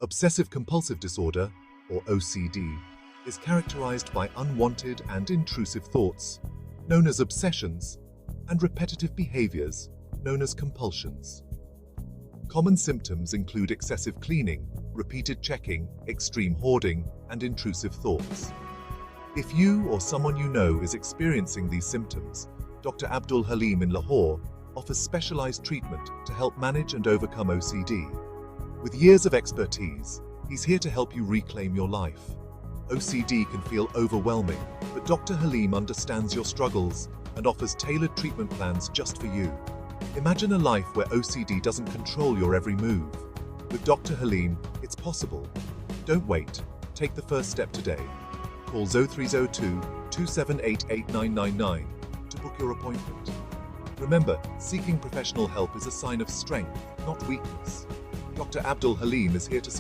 Obsessive compulsive disorder, or OCD, is characterized by unwanted and intrusive thoughts, known as obsessions, and repetitive behaviors, known as compulsions. Common symptoms include excessive cleaning, repeated checking, extreme hoarding, and intrusive thoughts. If you or someone you know is experiencing these symptoms, Dr. Abdul Halim in Lahore offers specialized treatment to help manage and overcome OCD. With years of expertise, he's here to help you reclaim your life. OCD can feel overwhelming, but Dr. Halim understands your struggles and offers tailored treatment plans just for you. Imagine a life where OCD doesn't control your every move. With Dr. Halim, it's possible. Don't wait. Take the first step today. Call 0302 278 8999 to book your appointment. Remember, seeking professional help is a sign of strength, not weakness. Dr. Abdul Halim is here to support